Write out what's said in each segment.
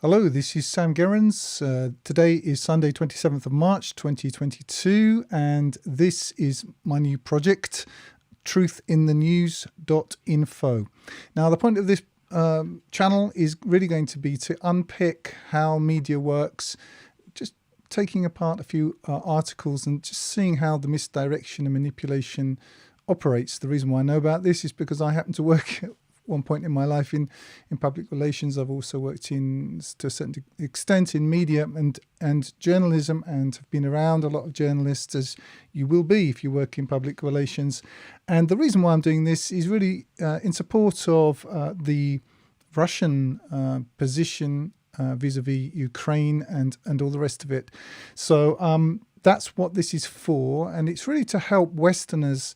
Hello, this is Sam Gerrans. Today is Sunday, 27th of March, 2022, and this is my new project, truthinthenews.info. Now, the point of this channel is really going to be to unpick how media works, just taking apart a few articles and just seeing how the misdirection and manipulation operates. The reason why I know about this is because I happen to work at one point in my life in public relations. I've also worked to a certain extent in media and journalism, and have been around a lot of journalists, as you will be if you work in public relations. And the reason why I'm doing this is really in support of the Russian position vis-a-vis Ukraine and all the rest of it. So that's what this is for, and it's really to help Westerners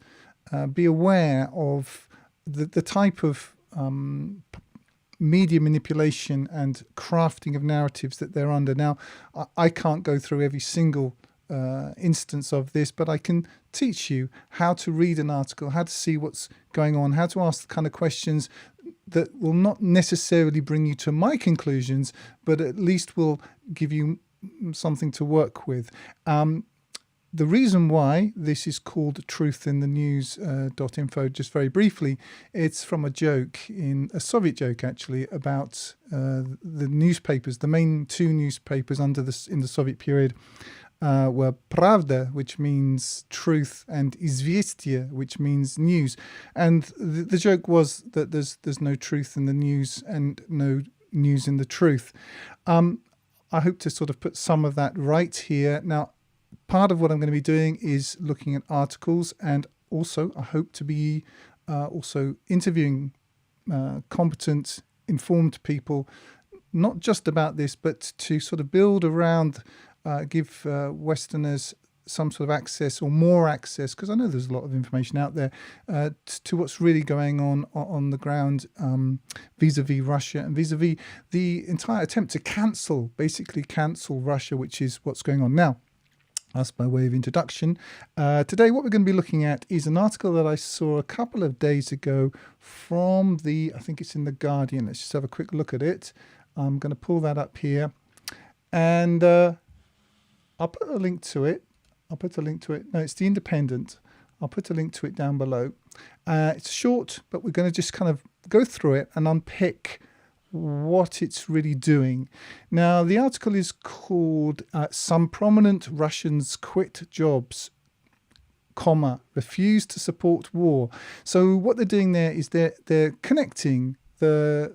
be aware of the type of media manipulation and crafting of narratives that they're under. Now, I can't go through every single instance of this, but I can teach you how to read an article, how to see what's going on, how to ask the kind of questions that will not necessarily bring you to my conclusions, but at least will give you something to work with. The reason why this is called truthinthenews.info, just very briefly, it's from a joke, a Soviet joke actually, about the newspapers. The main two newspapers in the Soviet period were Pravda, which means truth, and Izvestia, which means news. And the joke was that there's no truth in the news and no news in the truth. I hope to sort of put some of that right here. Now, part of what I'm going to be doing is looking at articles, and also I hope to be also interviewing competent, informed people, not just about this, but to sort of build around, give Westerners some sort of access or more access, because I know there's a lot of information out there, to what's really going on the ground vis-a-vis Russia and vis-a-vis the entire attempt to basically cancel Russia, which is what's going on now. That's by way of introduction. Today, what we're going to be looking at is an article that I saw a couple of days ago from I think it's in The Guardian. Let's just have a quick look at it. I'm going to pull that up here, and I'll put a link to it. No, it's The Independent. I'll put a link to it down below. It's short, but we're going to just kind of go through it and unpick what it's really doing. Now, the article is called Some Prominent Russians Quit Jobs, refuse to support war. So what they're doing there is they're connecting that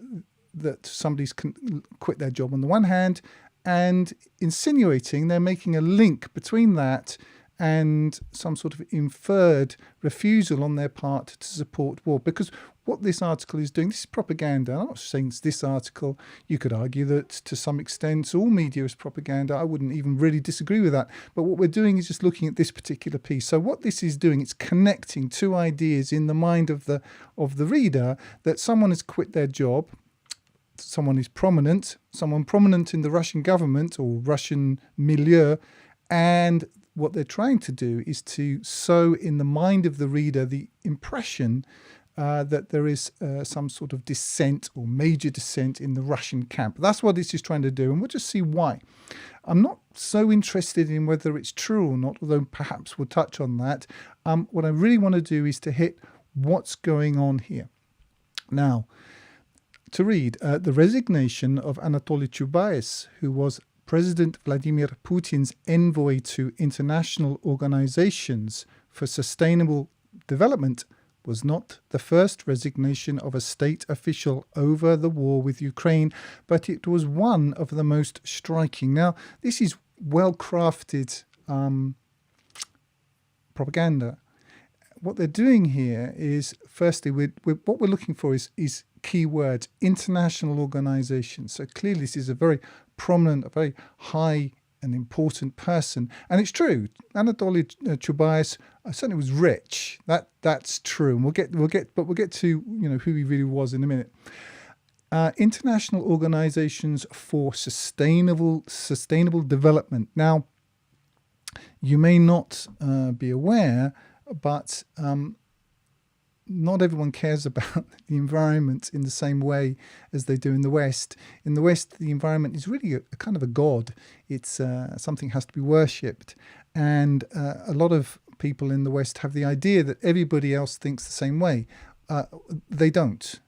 somebody's quit their job on the one hand, and insinuating they're making a link between that and some sort of inferred refusal on their part to support war. Because what this article is doing, this is propaganda. I'm not saying it's this article. You could argue that to some extent all media is propaganda. I wouldn't even really disagree with that. But what we're doing is just looking at this particular piece. So what this is doing, it's connecting two ideas in the mind of the reader, that someone has quit their job, someone is prominent, someone prominent in the Russian government or Russian milieu, and what they're trying to do is to sow in the mind of the reader the impression that there is some sort of dissent or major dissent in the Russian camp. That's what this is trying to do, and we'll just see why. I'm not so interested in whether it's true or not, although perhaps we'll touch on that. What I really want to do is to hit what's going on here. Now, to read, the resignation of Anatoly Chubais, who was President Vladimir Putin's envoy to international organizations for sustainable development, was not the first resignation of a state official over the war with Ukraine, but it was one of the most striking. Now, this is well-crafted propaganda. What they're doing here is, firstly, what we're looking for is key words, international organizations. So clearly this is a very prominent, a very high and important person. And it's true, Anatoly Chubais certainly was rich. That's true. And we'll get to who he really was in a minute. International organizations for sustainable development. Now, you may not be aware, but not everyone cares about the environment in the same way as they do in the West. In the West, the environment is really a kind of a god. It's something has to be worshipped. And a lot of people in the West have the idea that everybody else thinks the same way. They don't.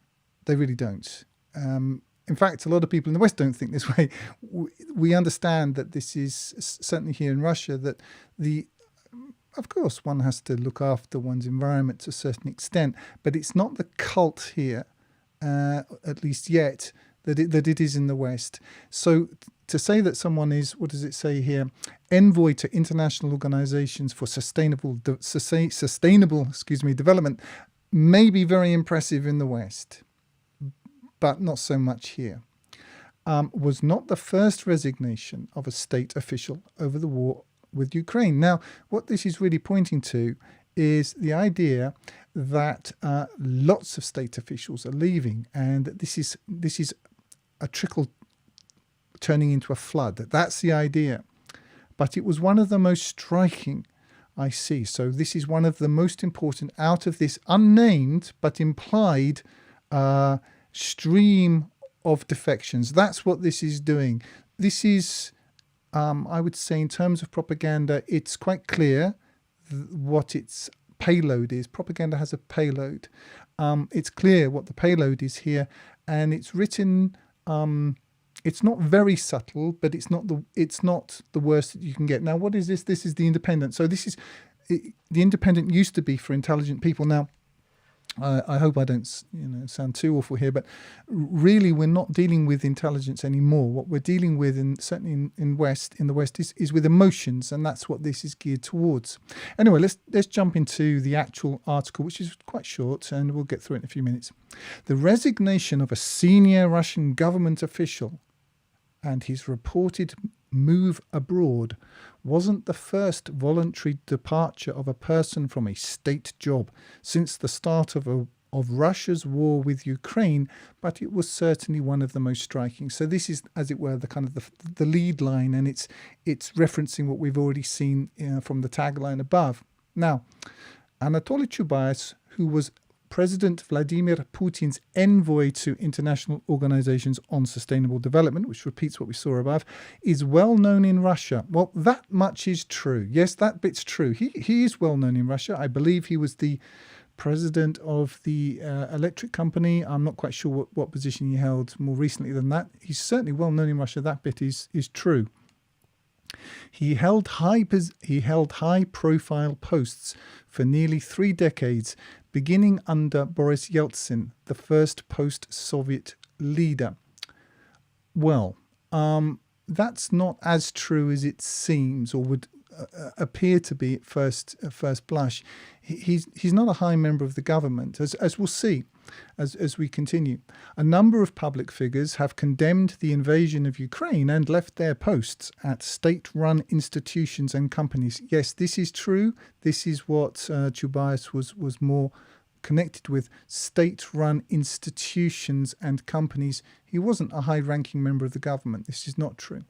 They really don't. In fact, a lot of people in the West don't think this way. We understand that this is certainly here in Russia, that of course, one has to look after one's environment to a certain extent, but it's not the cult here, at least yet, that it is in the West. So to say that someone is, what does it say here, envoy to international organizations for sustainable development may be very impressive in the West, but not so much here. Was not the first resignation of a state official over the war with Ukraine. Now, what this is really pointing to is the idea that lots of state officials are leaving, and this is a trickle turning into a flood. That's the idea. But it was one of the most striking I see. So this is one of the most important out of this unnamed but implied stream of defections. That's what this is doing. This is, I would say, in terms of propaganda, it's quite clear what its payload is. Propaganda has a payload. It's clear what the payload is here, and it's written. It's not very subtle, but it's not the worst that you can get. Now, what is this? This is the Independent. So this is the Independent used to be for intelligent people. Now, I hope I don't sound too awful here, but really we're not dealing with intelligence anymore. What we're dealing with, certainly in the West, is with emotions, and that's what this is geared towards. Anyway, let's jump into the actual article, which is quite short, and we'll get through it in a few minutes. The resignation of a senior Russian government official and his reported move abroad wasn't the first voluntary departure of a person from a state job since the start of Russia's war with Ukraine, but it was certainly one of the most striking. So this is, as it were, the kind of the lead line, and it's referencing what we've already seen from the tagline above. Now, Anatoly Chubais, who was President Vladimir Putin's envoy to international organizations on sustainable development, which repeats what we saw above, is well known in Russia. Well, that much is true. Yes, that bit's true. He is well known in Russia. I believe he was the president of the electric company. I'm not quite sure what position he held more recently than that. He's certainly well known in Russia. That bit is true. He held high profile posts for nearly 3 decades, beginning under Boris Yeltsin, the first post-Soviet leader. Well, that's not as true as it seems, or would appear to be at first blush. He's not a high member of the government, as we'll see as we continue. A number of public figures have condemned the invasion of Ukraine and left their posts at state-run institutions and companies. Yes, this is true. This is what Chubais was more connected with, state-run institutions and companies. He wasn't a high-ranking member of the government. This is not true,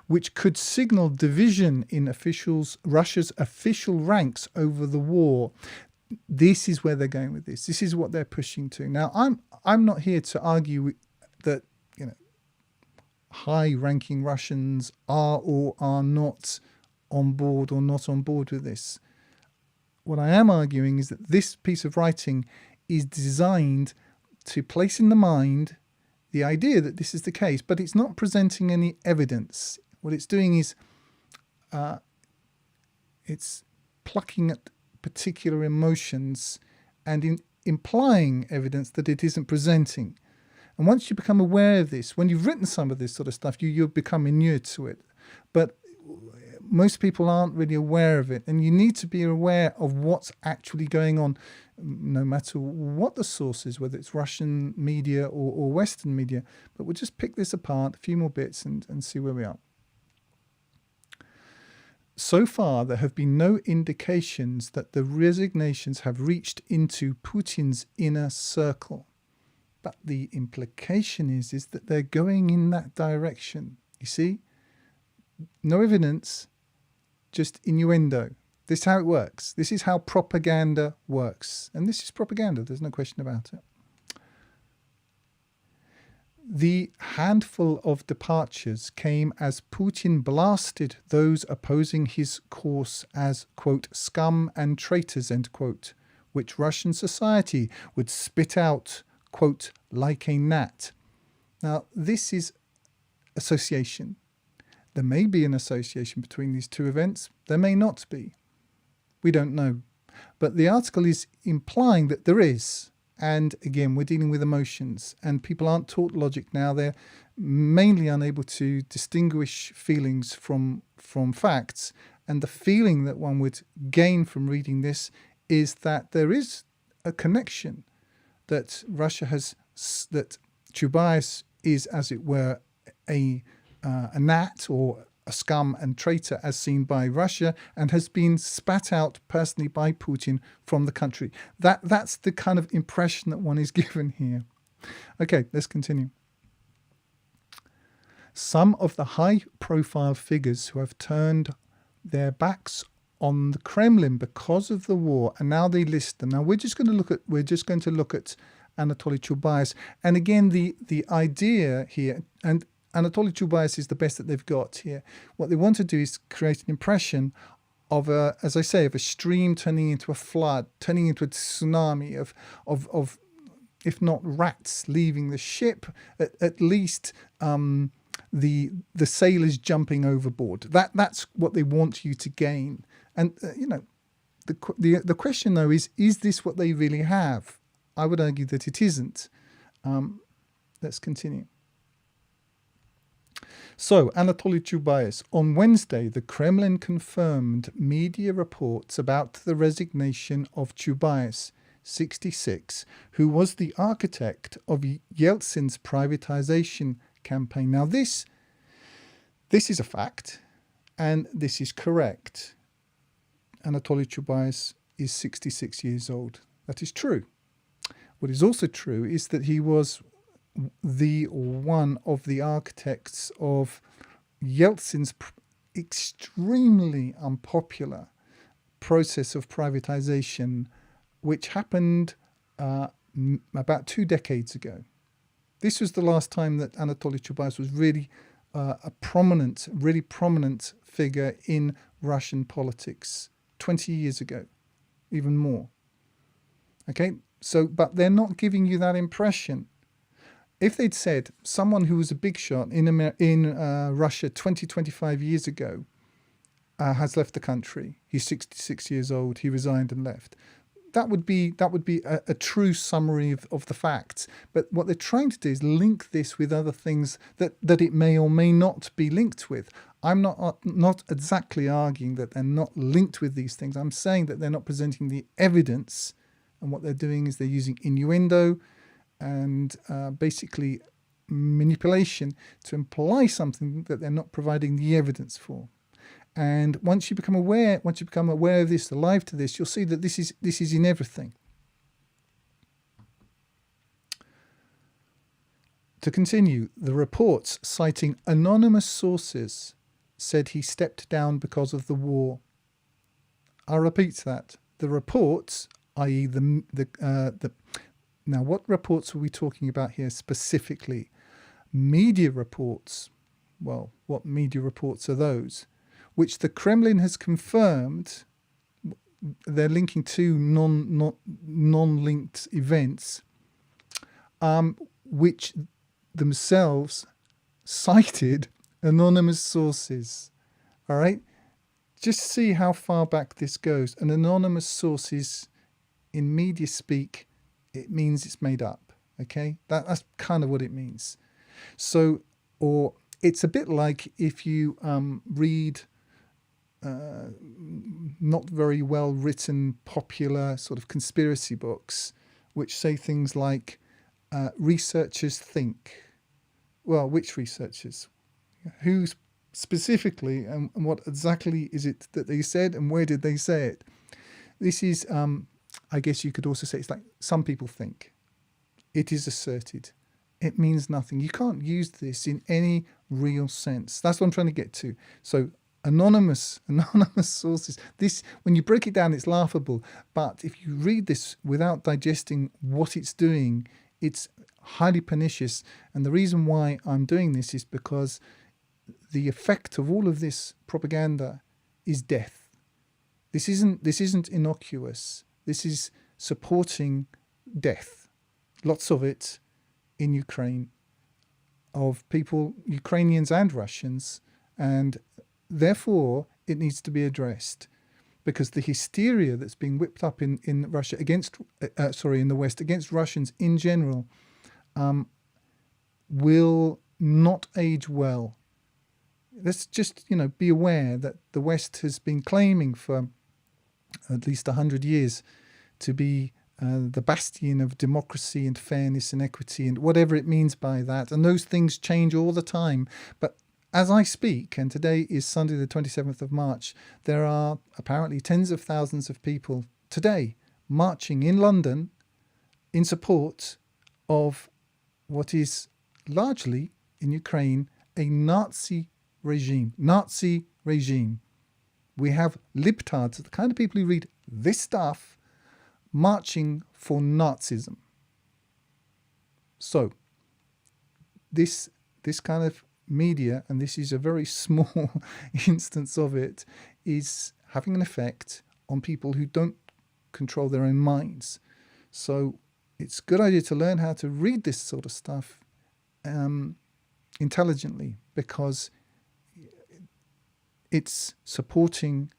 which could signal division in Russia's official ranks over the war. This is where they're going with this. This is what they're pushing to. Now, I'm not here to argue that high-ranking Russians are or are not on board or not on board with this. What I am arguing is that this piece of writing is designed to place in the mind the idea that this is the case, but it's not presenting any evidence. What it's doing is it's plucking at particular emotions and implying evidence that it isn't presenting. And once you become aware of this, when you've written some of this sort of stuff, you become inured to it. But most people aren't really aware of it, and you need to be aware of what's actually going on, no matter what the source is, whether it's Russian media or Western media. But we'll just pick this apart, a few more bits, and see where we are. So far, there have been no indications that the resignations have reached into Putin's inner circle. But the implication is that they're going in that direction. You see? No evidence, just innuendo. This is how it works. This is how propaganda works. And this is propaganda. There's no question about it. The handful of departures came as Putin blasted those opposing his course as, quote, scum and traitors, end quote, which Russian society would spit out, quote, like a gnat. Now, this is association. There may be an association between these two events. There may not be. We don't know. But the article is implying that there is. And again, we're dealing with emotions, and people aren't taught logic now. They're mainly unable to distinguish feelings from facts. And the feeling that one would gain from reading this is that there is a connection, that Russia has, that Chubais is, as it were, a gnat or a scum and traitor as seen by Russia, and has been spat out personally by Putin from the country. That's the kind of impression that one is given here. Okay, let's continue. Some of the high-profile figures who have turned their backs on the Kremlin because of the war, and now they list them. Now we're just going to look at Anatoly Chubais, and again the idea here, and Anatoly Chubais is the best that they've got here. What they want to do is create an impression of a, as I say, of a stream turning into a flood, turning into a tsunami of if not rats leaving the ship, at least the sailors jumping overboard. That's what they want you to gain. And the question though is this what they really have? I would argue that it isn't. Let's continue. So, Anatoly Chubais. On Wednesday, the Kremlin confirmed media reports about the resignation of Chubais, 66, who was the architect of Yeltsin's privatization campaign. Now, this is a fact, and this is correct. Anatoly Chubais is 66 years old. That is true. What is also true is that he was one of the architects of Yeltsin's extremely unpopular process of privatization, which happened about 2 decades ago. This was the last time that Anatoly Chubais was really a really prominent figure in Russian politics, 20 years ago, even more. Okay, so, but they're not giving you that impression. If they'd said someone who was a big shot in Russia 25 years ago has left the country, he's 66 years old, he resigned and left, that would be a true summary of the facts. But what they're trying to do is link this with other things that it may or may not be linked with. I'm not exactly arguing that they're not linked with these things. I'm saying that they're not presenting the evidence, and what they're doing is they're using innuendo and basically manipulation to imply something that they're not providing the evidence for. And once you become aware of this, alive to this, you'll see that this is in everything. To continue, the reports citing anonymous sources said he stepped down because of the war. I repeat that. The reports, i.e. Now, what reports are we talking about here specifically? Media reports. Well, what media reports are those? Which the Kremlin has confirmed. They're linking to non-linked events, which themselves cited anonymous sources. All right? Just see how far back this goes. An anonymous source is, in media speak, it means it's made up, okay? That's kind of what it means. So, or it's a bit like if you read not very well written, popular sort of conspiracy books, which say things like, researchers think. Well, which researchers? Who specifically, and what exactly is it that they said, and where did they say it? This is... I guess you could also say it's like some people think. It is asserted. It means nothing. You can't use this in any real sense. That's what I'm trying to get to. So anonymous sources. This, when you break it down, it's laughable. But if you read this without digesting what it's doing, it's highly pernicious. And the reason why I'm doing this is because the effect of all of this propaganda is death. This isn't innocuous. This is supporting death. Lots of it in Ukraine, of people, Ukrainians and Russians, and therefore it needs to be addressed, because the hysteria that's being whipped up in Russia against, in the West against Russians in general, will not age well. Let's just, be aware that the West has been claiming for at least 100 years to be the bastion of democracy and fairness and equity and whatever it means by that. And those things change all the time. But as I speak, and today is Sunday the 27th of March, there are apparently tens of thousands of people today marching in London in support of what is largely in Ukraine a Nazi regime. We have libtards, the kind of people who read this stuff, marching for Nazism. So this kind of media, and this is a very small instance of it, is having an effect on people who don't control their own minds. So it's a good idea to learn how to read this sort of stuff intelligently, because it's supporting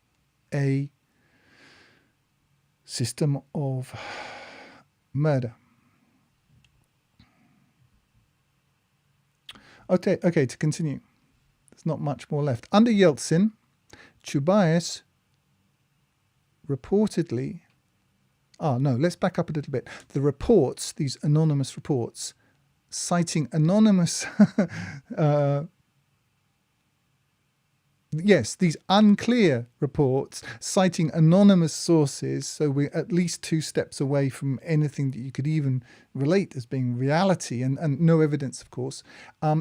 a system of murder. Okay, to continue. There's not much more left. Under Yeltsin, Chubais reportedly... let's back up a little bit. The reports, these anonymous reports, citing anonymous... these unclear reports citing anonymous sources, so we're at least 2 steps away from anything that you could even relate as being reality, and no evidence, of course,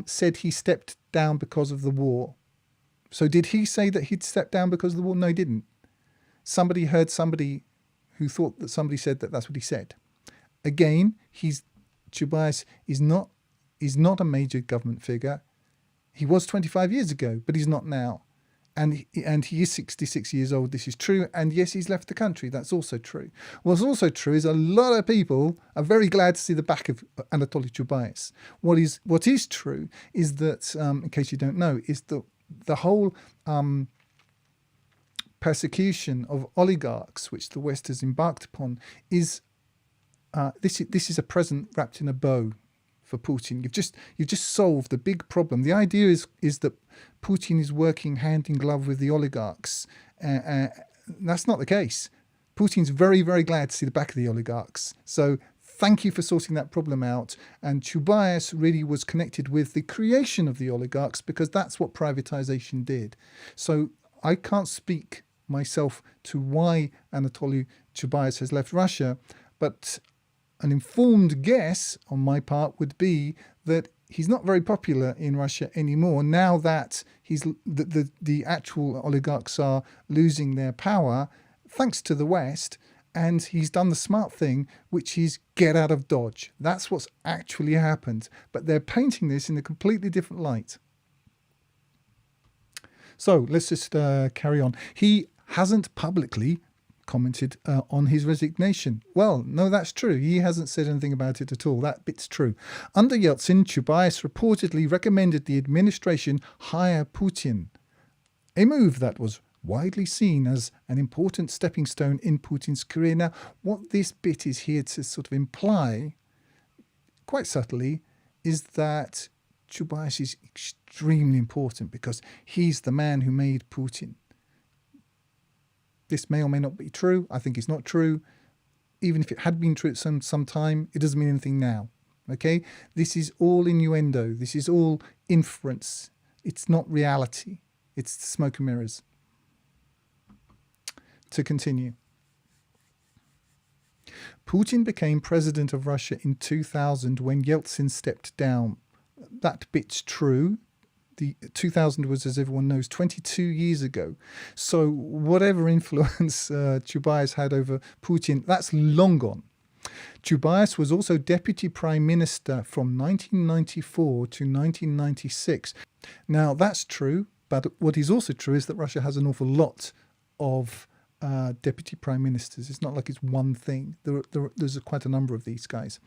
said he stepped down because of the war. So did he say that he'd stepped down because of the war? No, he didn't. Somebody heard somebody who thought that somebody said that that's what he said. Again, Chubais is not a major government figure. He was 25 years ago, but he's not now. And he is 66 years old. This is true. And yes, he's left the country. That's also true. What's also true is a lot of people are very glad to see the back of Anatoly Chubais. What is true is that, in case you don't know, is that the whole persecution of oligarchs, which the West has embarked upon, is this is a present wrapped in a bow for Putin. You've just solved the big problem. The idea is that Putin is working hand in glove with the oligarchs. That's not the case. Putin's very, very glad to see the back of the oligarchs. So thank you for sorting that problem out. And Chubais really was connected with the creation of the oligarchs, because that's what privatization did. So I can't speak myself to why Anatoly Chubais has left Russia, but an informed guess on my part would be that he's not very popular in Russia anymore, now that the actual oligarchs are losing their power thanks to the West, and he's done the smart thing, which is get out of Dodge. That's what's actually happened, but they're painting this in a completely different light. So let's just carry on. He hasn't publicly commented on his resignation. Well, no, that's true. He hasn't said anything about it at all. That bit's true. Under Yeltsin, Chubais reportedly recommended the administration hire Putin, a move that was widely seen as an important stepping stone in Putin's career. Now, what this bit is here to sort of imply, quite subtly, is that Chubais is extremely important because he's the man who made Putin. This may or may not be true. I think it's not true. Even if it had been true at some time, it doesn't mean anything now. Okay? This is all innuendo. This is all inference. It's not reality. It's smoke and mirrors. To continue. Putin became president of Russia in 2000 when Yeltsin stepped down. That bit's true. the 2000 was, as everyone knows, 22 years ago. So whatever influence Chubais had over Putin, that's long gone. Chubais was also deputy prime minister from 1994 to 1996. Now, that's true, but what is also true is that Russia has an awful lot of deputy prime ministers. It's not like it's one thing. There's quite a number of these guys.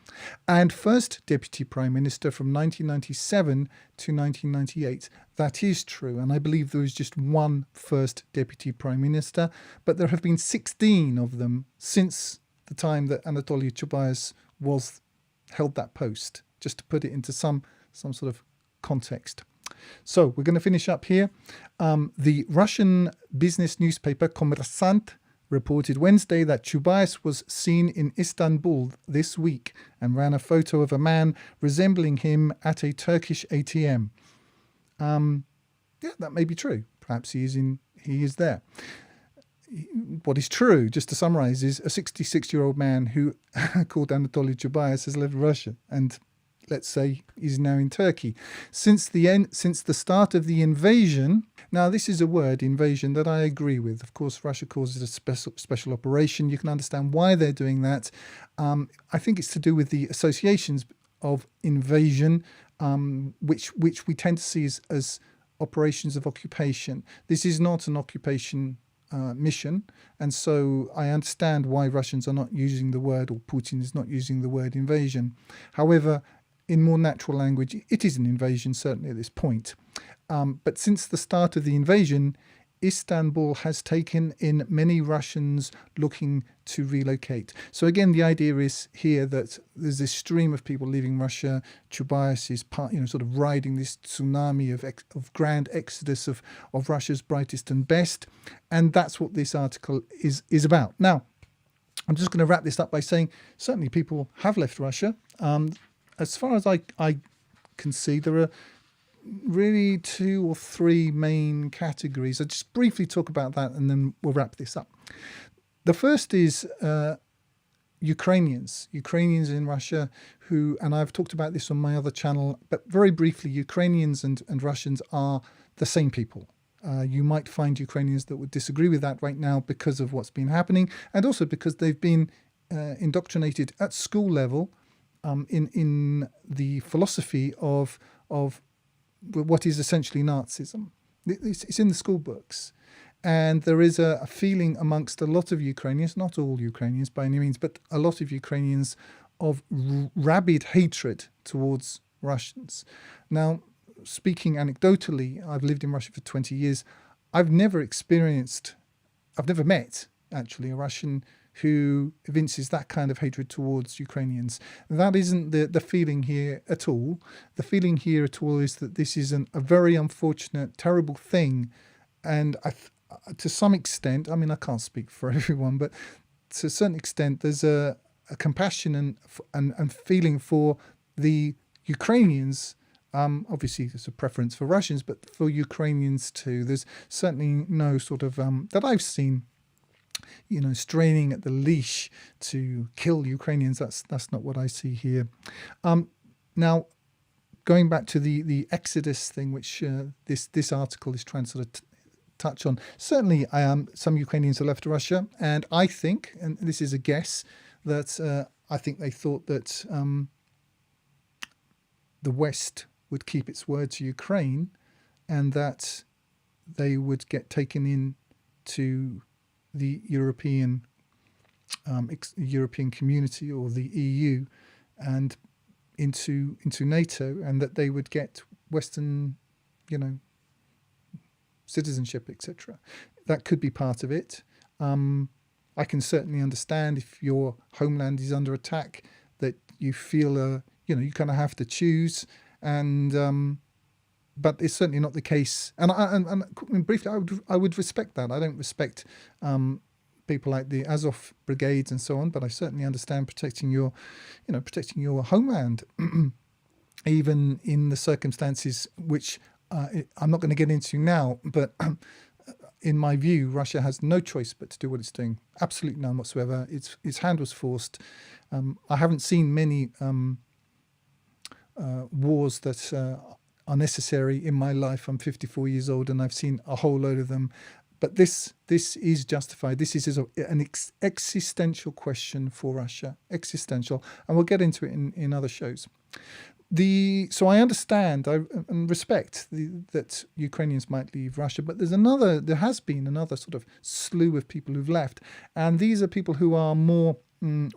And first deputy prime minister from 1997 to 1998. That is true. And I believe there is just one first deputy prime minister, but there have been 16 of them since the time that Anatoly Chubais held that post, just to put it into some sort of context. So we're going to finish up here. The Russian business newspaper Kommersant reported Wednesday that Chubais was seen in Istanbul this week and ran a photo of a man resembling him at a Turkish ATM. Yeah, that may be true. Perhaps he is there. What is true, just to summarize, is a 66-year-old man who, called Anatoly Chubais, has left Russia and, let's say, is now in Turkey. Since the start of the invasion, now this is a word, invasion, that I agree with. Of course, Russia calls it a special operation. You can understand why they're doing that. I think it's to do with the associations of invasion, which we tend to see as operations of occupation. This is not an occupation mission, and so I understand why Russians are not using the word, or Putin is not using the word invasion. However, in more natural language, it is an invasion, certainly at this point. But since the start of the invasion, Istanbul has taken in many Russians looking to relocate. So again, the idea is here that there's this stream of people leaving Russia. Chubais is sort of riding this tsunami of grand exodus of Russia's brightest and best. And that's what this article is about. Now, I'm just going to wrap this up by saying certainly people have left Russia. As far as I can see, there are really 2 or 3 main categories. I'll just briefly talk about that and then we'll wrap this up. The first is Ukrainians in Russia who, and I've talked about this on my other channel, but very briefly, Ukrainians and Russians are the same people. You might find Ukrainians that would disagree with that right now because of what's been happening, and also because they've been indoctrinated at school level in the philosophy of what is essentially Nazism. It's in the school books. And there is a feeling amongst a lot of Ukrainians, not all Ukrainians by any means, but a lot of Ukrainians, of rabid hatred towards Russians. Now, speaking anecdotally, I've lived in Russia for 20 years. I've never met, actually, a Russian who evinces that kind of hatred towards Ukrainians. That isn't the feeling here at all. The feeling here at all is that this is a very unfortunate, terrible thing. And to some extent, I mean, I can't speak for everyone, but to a certain extent, there's a compassion and feeling for the Ukrainians. Obviously, there's a preference for Russians, but for Ukrainians too. There's certainly no sort of, that I've seen, straining at the leash to kill Ukrainians. That's not what I see here. Now, going back to the Exodus thing, which this article is trying to sort of touch on. Certainly, some Ukrainians have left Russia, and I think, and this is a guess, that I think they thought that the West would keep its word to Ukraine, and that they would get taken in to the European community, or the EU, and into NATO, and that they would get Western, citizenship, etc. That could be part of it. I can certainly understand if your homeland is under attack, that you feel you kind of have to choose, and but it's certainly not the case. And briefly, I would respect that. I don't respect people like the Azov brigades and so on, but I certainly understand protecting your homeland, even in the circumstances which I'm not going to get into now. But in my view, Russia has no choice but to do what it's doing. Absolutely none whatsoever. Its hand was forced. I haven't seen many wars that are necessary in my life. I'm 54 years old and I've seen a whole load of them. But this is justified. This is an existential question for Russia, existential. And we'll get into it in other shows. So I understand and respect that Ukrainians might leave Russia, but there has been another sort of slew of people who've left. And these are people who are more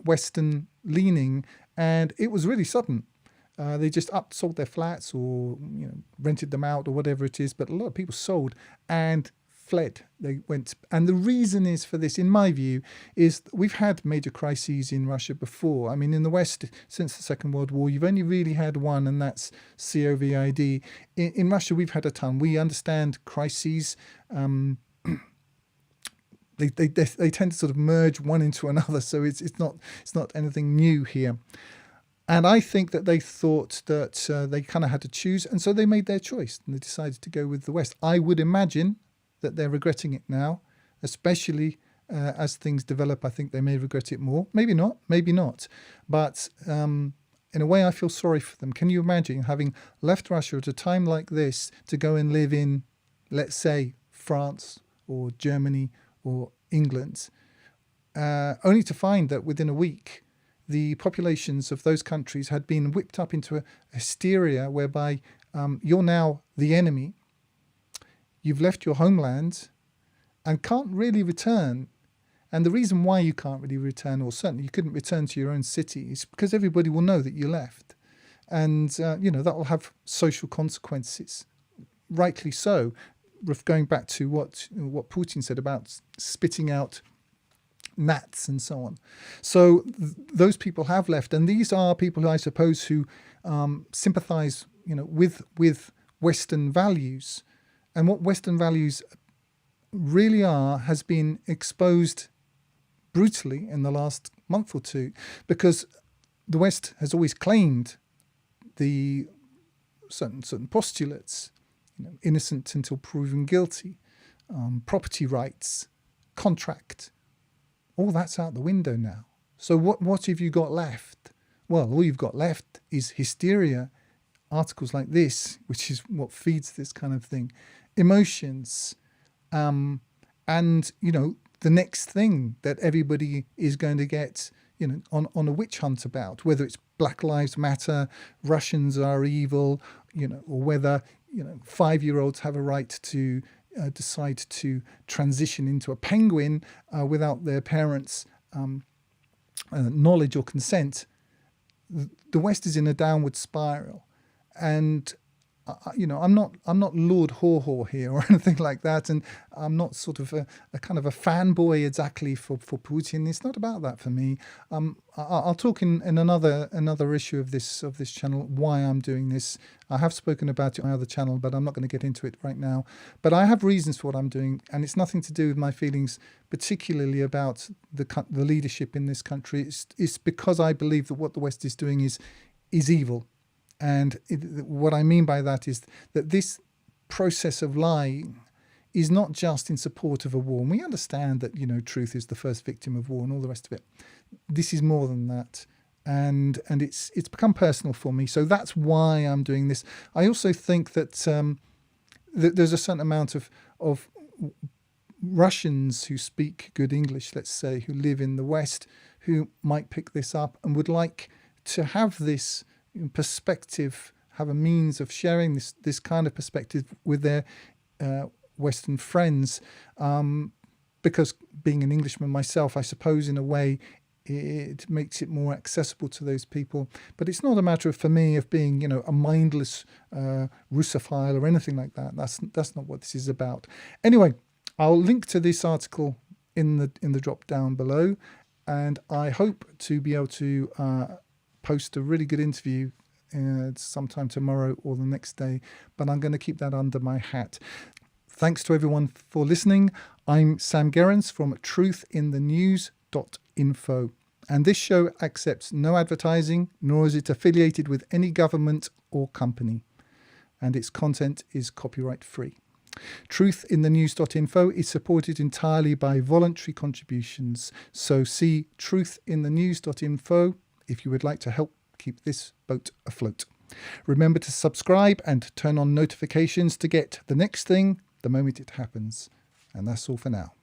Western leaning, and it was really sudden. They just sold their flats or rented them out or whatever it is. But a lot of people sold and fled. They went. And the reason is for this, in my view, is we've had major crises in Russia before. I mean, in the West, since the Second World War, you've only really had one, and that's COVID. In Russia, we've had a ton. We understand crises. They tend to sort of merge one into another. So it's not anything new here. And I think that they thought that they kind of had to choose. And so they made their choice and they decided to go with the West. I would imagine that they're regretting it now, especially as things develop. I think they may regret it more. Maybe not. But in a way, I feel sorry for them. Can you imagine having left Russia at a time like this to go and live in, let's say, France or Germany or England, only to find that within a week, the populations of those countries had been whipped up into a hysteria whereby you're now the enemy, you've left your homeland and can't really return. And the reason why you can't really return, or certainly you couldn't return to your own city, is because everybody will know that you left. And, that will have social consequences, rightly so. Going back to what Putin said about spitting out gnats and so on. So those people have left, and these are people who I suppose who sympathise, with Western values, and what Western values really are has been exposed brutally in the last month or two, because the West has always claimed the certain postulates, innocent until proven guilty, property rights, contract. All that's out the window now. So what have you got left? Well, all you've got left is hysteria, articles like this, which is what feeds this kind of thing, emotions, and, the next thing that everybody is going to get, on a witch hunt about, whether it's Black Lives Matter, Russians are evil, or whether, 5-year-olds have a right to decide to transition into a penguin without their parents' knowledge or consent. The West is in a downward spiral, and I'm not Lord Haw here or anything like that, and I'm not sort of a kind of a fanboy exactly for Putin. It's not about that for me. I'll talk in another issue of this channel why I'm doing this. I have spoken about it on my other channel, but I'm not going to get into it right now. But I have reasons for what I'm doing, and it's nothing to do with my feelings, particularly about the leadership in this country. It's because I believe that what the West is doing is evil. And what I mean by that is that this process of lying is not just in support of a war. And we understand that, truth is the first victim of war and all the rest of it. This is more than that. And it's become personal for me. So that's why I'm doing this. I also think that, that there's a certain amount of Russians who speak good English, let's say, who live in the West, who might pick this up and would like to have this perspective, have a means of sharing this kind of perspective with their Western friends, because being an Englishman myself, I suppose in a way it makes it more accessible to those people. But it's not a matter for me of being a mindless Russophile or anything like that. That's not what this is about. Anyway, I'll link to this article in the drop down below, and I hope to be able to post a really good interview sometime tomorrow or the next day, but I'm going to keep that under my hat. Thanks to everyone for listening. I'm Sam Gerrans from truthinthenews.info, and this show accepts no advertising, nor is it affiliated with any government or company, and its content is copyright free. Truthinthenews.info is supported entirely by voluntary contributions, so see truthinthenews.info if you would like to help keep this boat afloat. Remember to subscribe and turn on notifications to get the next thing the moment it happens. And that's all for now.